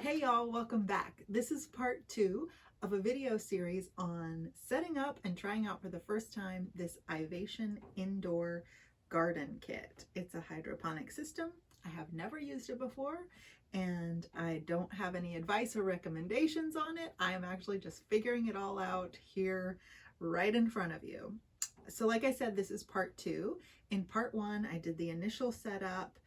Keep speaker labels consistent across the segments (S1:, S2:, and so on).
S1: Hey y'all, welcome back. This is part 2 of a video series on setting up and trying out for the first time this Ivation indoor garden kit. It's a hydroponic system. I have never used it before and I don't have any advice or recommendations on it. I am actually just figuring it all out here right in front of you. So like I said, this is part 2. In part 1, I did the initial setup,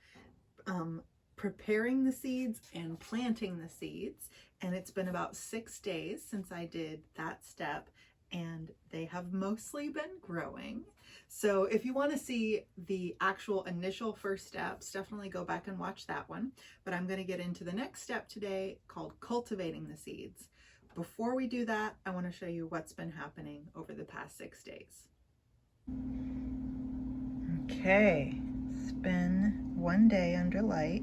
S1: preparing the seeds and planting the seeds, and it's been about 6 days since I did that step and they have mostly been growing. So if you want to see the actual initial first steps, definitely go back and watch that one. But I'm going to get into the next step today called cultivating the seeds. Before we do that, I want to show you what's been happening over the past 6 days. Okay, it's been 1 day under light.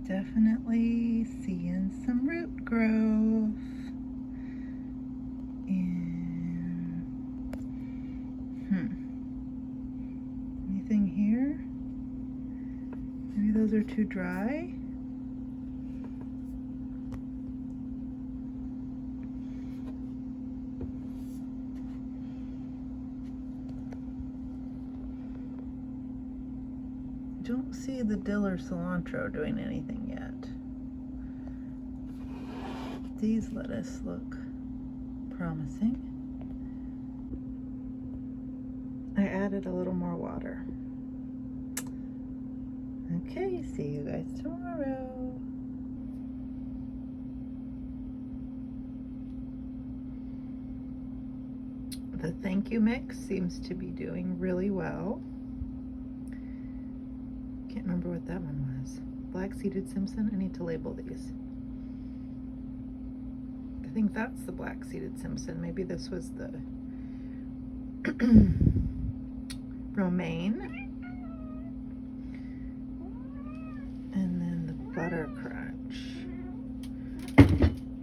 S1: Definitely seeing some root growth. And anything here? Maybe those are too dry. Don't see the dill or cilantro doing anything yet. These lettuce look promising. I added a little more water. Okay, see you guys tomorrow. The thank you mix seems to be doing really well. Can't remember what that one was. Black-seeded Simpson. I need to label these. I think that's the black-seeded Simpson. Maybe this was the romaine. And then the butter crunch.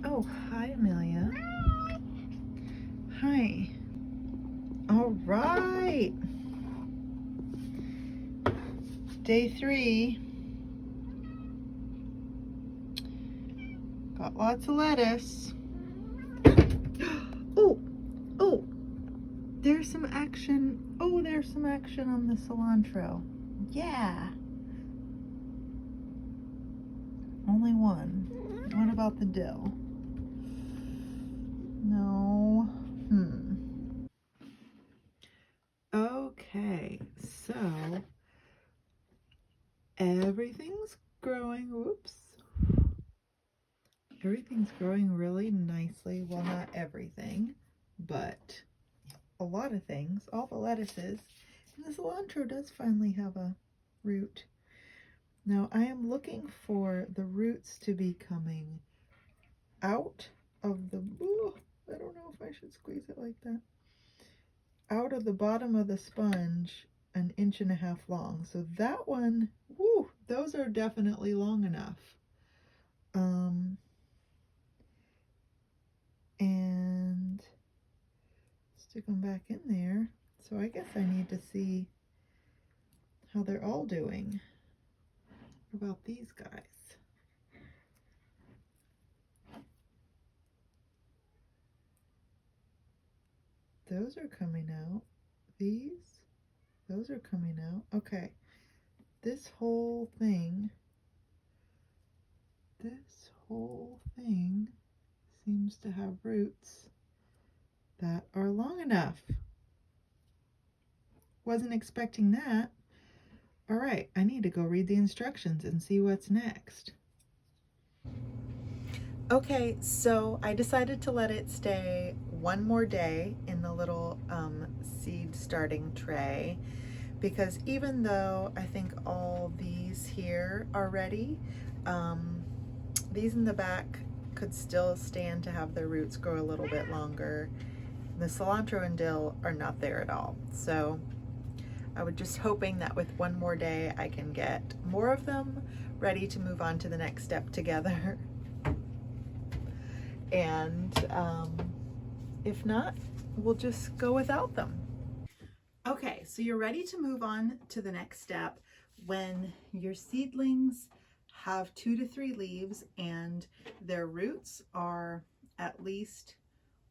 S1: Oh, hi Amelia. Hi. All right. Day 3, got lots of lettuce. Oh, there's some action. Oh, there's some action on the cilantro. Yeah. Only one. What about the dill? No. Okay, so everything's growing, everything's growing really nicely. Well, not everything, but a lot of things, all the lettuces. And the cilantro does finally have a root. Now I am looking for the roots to be coming out of the, I don't know if I should squeeze it like that, out of the bottom of the sponge 1.5 inches long. So that one, those are definitely long enough. And stick them back in there. So I guess I need to see how they're all doing. What about these guys? Those are coming out. Those are coming out. Okay. This whole thing seems to have roots that are long enough. Wasn't expecting that. All right, I need to go read the instructions and see what's next. Okay, so I decided to let it stay 1 more day in the little seed starting tray, because even though I think all these here are ready, these in the back could still stand to have their roots grow a little bit longer. The cilantro and dill are not there at all. So I was just hoping that with 1 more day I can get more of them ready to move on to the next step together. And if not, we'll just go without them. Okay, so you're ready to move on to the next step when your seedlings have 2 to 3 leaves, and their roots are at least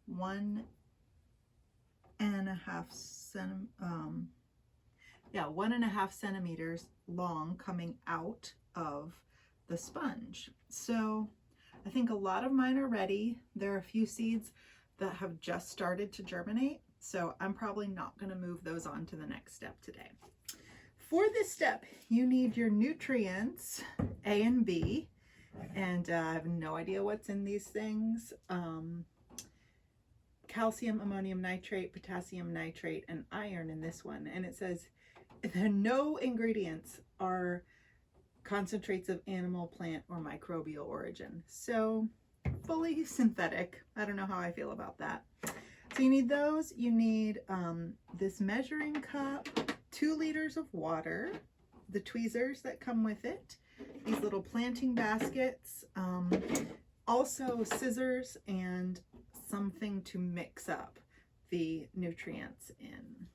S1: 1.5 centimeters long coming out of the sponge. So I think a lot of mine are ready. There are a few seeds that have just started to germinate, so I'm probably not going to move those on to the next step today. For this step, you need your nutrients, A and B, and I have no idea what's in these things. Calcium, ammonium nitrate, potassium nitrate, and iron in this one. And it says no ingredients are concentrates of animal, plant, or microbial origin. So fully synthetic. I don't know how I feel about that. So you need those. You need this measuring cup, 2 liters of water, the tweezers that come with it, these little planting baskets, also scissors, and something to mix up the nutrients in.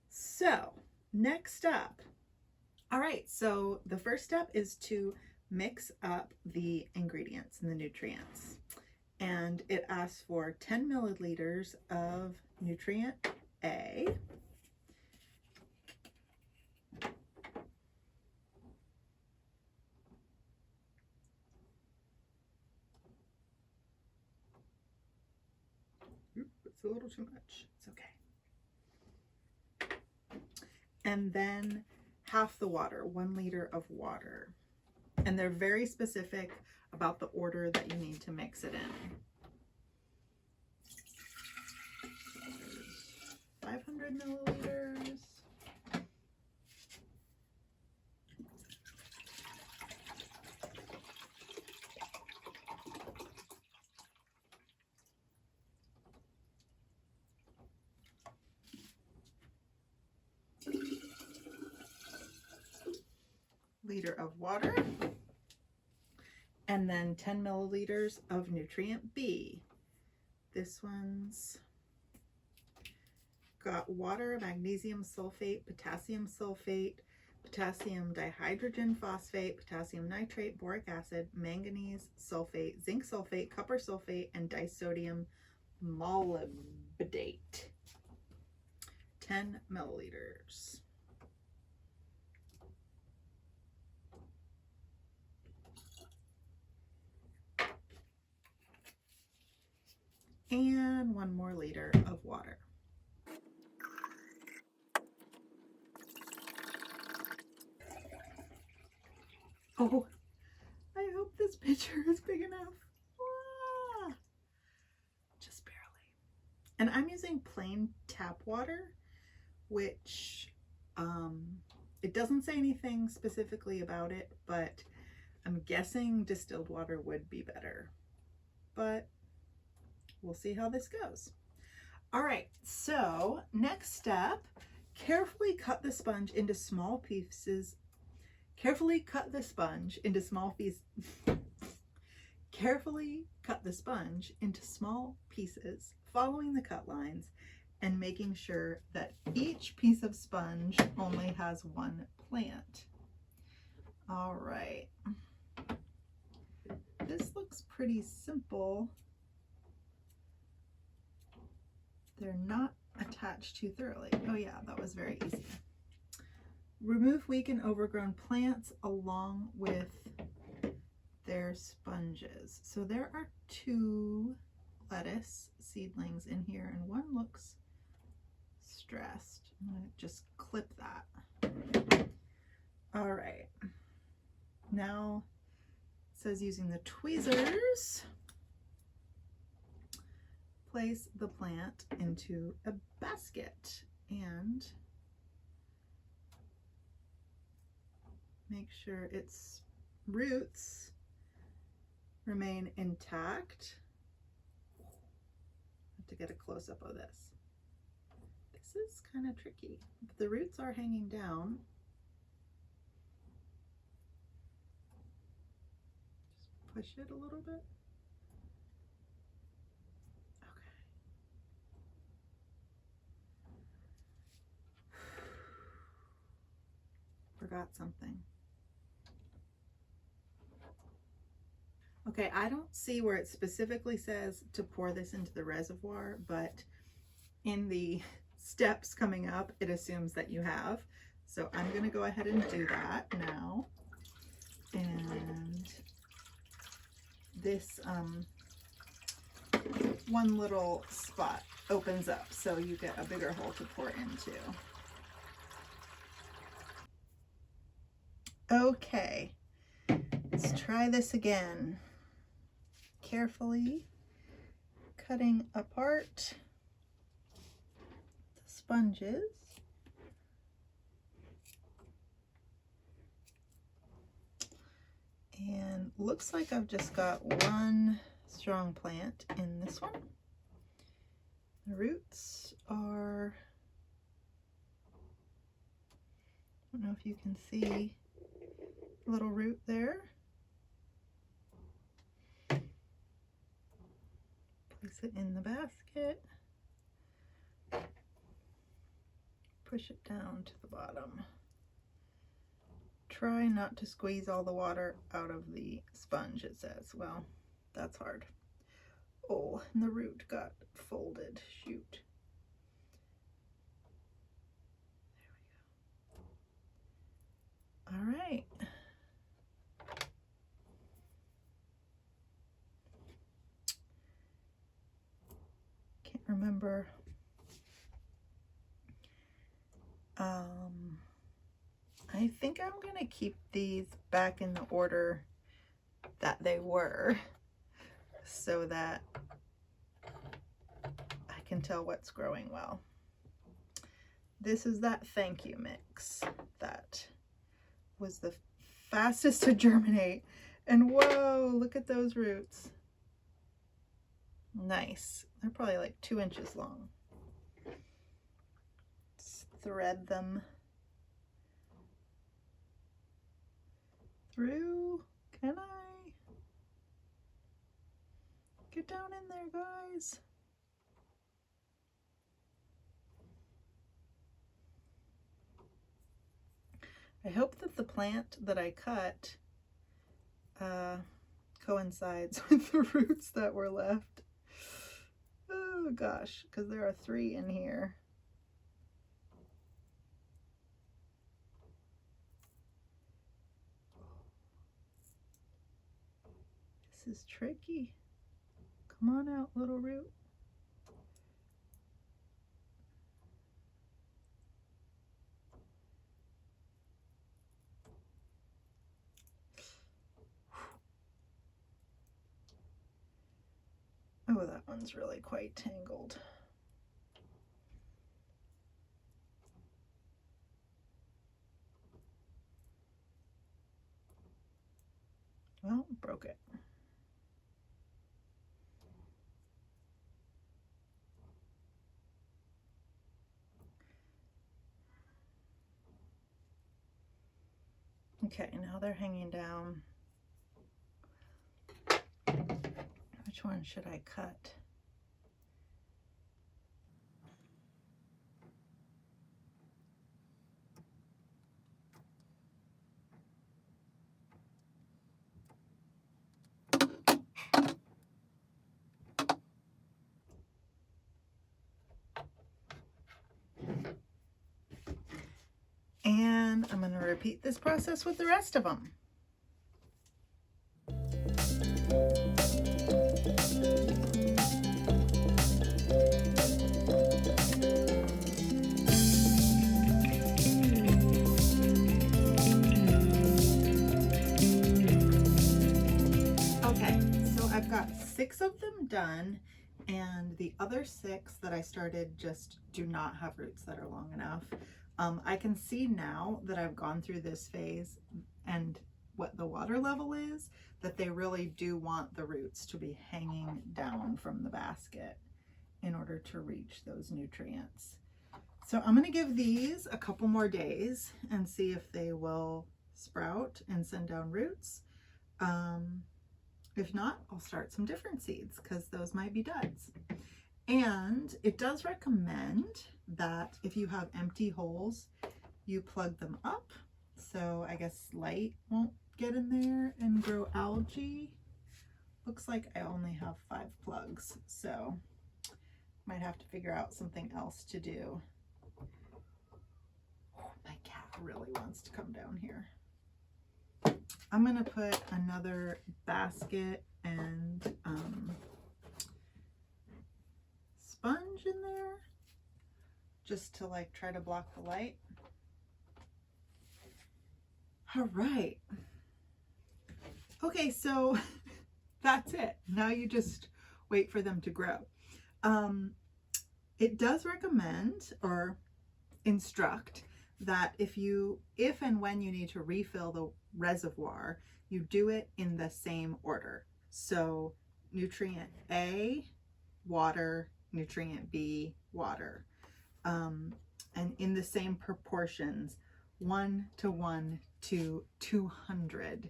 S1: So next up, all right, so the first step is to mix up the ingredients and the nutrients. And it asks for 10 milliliters of nutrient A, it's a little too much, it's okay. And then half the water, 1 liter of water. And they're very specific about the order that you need to mix it in. 500 milliliters. Liter of water, and then 10 milliliters of nutrient B. This one's got water, magnesium sulfate, potassium dihydrogen phosphate, potassium nitrate, boric acid, manganese sulfate, zinc sulfate, copper sulfate, and disodium molybdate. 10 milliliters. And 1 more liter of water. Oh, I hope this pitcher is big enough. Ah, just barely. And I'm using plain tap water, which it doesn't say anything specifically about it, but I'm guessing distilled water would be better. But we'll see how this goes. All right, so next step, carefully cut the sponge into small pieces. Carefully cut the sponge into small pieces. Carefully cut the sponge into small pieces, following the cut lines and making sure that each piece of sponge only has 1 plant. All right. This looks pretty simple. They're not attached too thoroughly. Oh yeah, that was very easy. Remove weak and overgrown plants along with their sponges. So there are 2 lettuce seedlings in here, and one looks stressed. I'm gonna just clip that. All right. Now it says using the tweezers, place the plant into a basket and make sure its roots remain intact. I have to get a close-up of this. This is kind of tricky. But the roots are hanging down. Just push it a little bit. Okay. Forgot something. Okay, I don't see where it specifically says to pour this into the reservoir, but in the steps coming up, it assumes that you have. So I'm gonna go ahead and do that now. And this one little spot opens up, so you get a bigger hole to pour into. Okay, let's try this again. Carefully cutting apart the sponges. And looks like I've just got one strong plant in this one. The roots are, I don't know if you can see a little root there. Place it in the basket. Push it down to the bottom. Try not to squeeze all the water out of the sponge, it says. Well, that's hard. Oh, and the root got folded. Shoot. There we go. All right. Can't remember. I think I'm gonna keep these back in the order that they were so that I can tell what's growing well. This is that thank you mix that was the fastest to germinate. And whoa, look at those roots. Nice. They're probably like 2 inches long. Let's thread them through. Can I? Get down in there, guys. I hope that the plant that I cut coincides with the roots that were left. Oh gosh, because there are 3 in here. This is tricky. Come on out, little root. Oh, that one's really quite tangled. Well, broke it. Okay, now they're hanging down. Which one should I cut? And I'm going to repeat this process with the rest of them. Okay, so I've got 6 of them done, and the other 6 that I started just do not have roots that are long enough. I can see now that I've gone through this phase and what the water level is, that they really do want the roots to be hanging down from the basket in order to reach those nutrients. So I'm going to give these a couple more days and see if they will sprout and send down roots. If not, I'll start some different seeds because those might be duds. And it does recommend that if you have empty holes, you plug them up. So I guess light won't get in there and grow algae. looks like I only have 5 plugs, so might have to figure out something else to do. Oh, my cat really wants to come down here. I'm gonna put another basket and sponge in there just to like try to block the light. All right. Okay, so that's it. Now you just wait for them to grow. It does recommend or instruct that if and when you need to refill the reservoir, you do it in the same order. So nutrient A, water, nutrient B, water. And in the same proportions, 1:1 to 200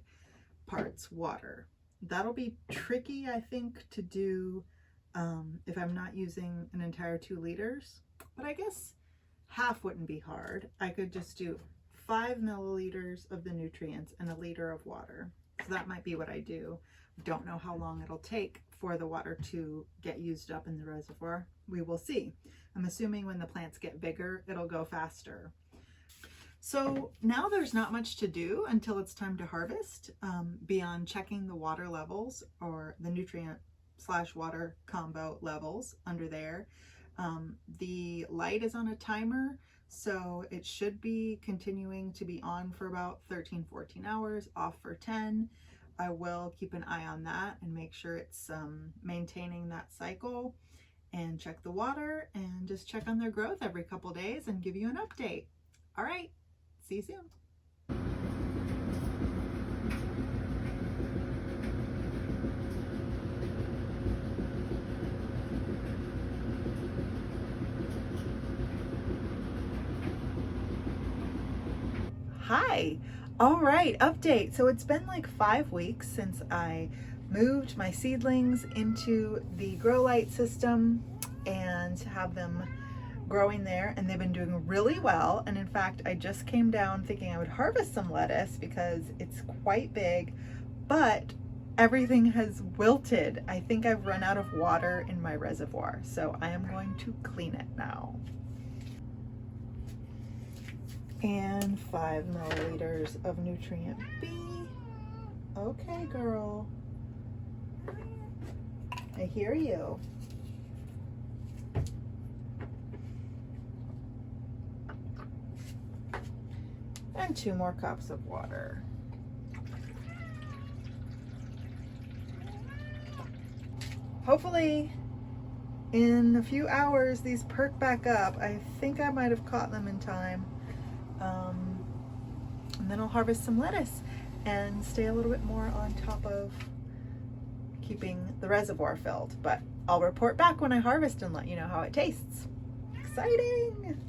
S1: parts water. That'll be tricky, I think, to do if I'm not using an entire 2 liters, but I guess half wouldn't be hard. I could just do 5 milliliters of the nutrients and 1 liter of water. So that might be what I do. Don't know how long it'll take for the water to get used up in the reservoir. We will see. I'm assuming when the plants get bigger, it'll go faster. So now there's not much to do until it's time to harvest, beyond checking the water levels or the nutrient/water combo levels under there. The light is on a timer, so it should be continuing to be on for about 13-14 hours, off for 10. I will keep an eye on that and make sure it's maintaining that cycle, and check the water and just check on their growth every couple days and give you an update. All right, see you soon. Hi. All right, update. So it's been like 5 weeks since I moved my seedlings into the grow light system and have them growing there, and they've been doing really well. And in fact, I just came down thinking I would harvest some lettuce because it's quite big, but everything has wilted. I think I've run out of water in my reservoir, so I am going to clean it now. And 5 milliliters of nutrient B. Okay, girl. I hear you. And 2 more cups of water. Hopefully in a few hours these perk back up. I think I might have caught them in time. And then I'll harvest some lettuce and stay a little bit more on top of keeping the reservoir filled. But I'll report back when I harvest and let you know how it tastes. Exciting!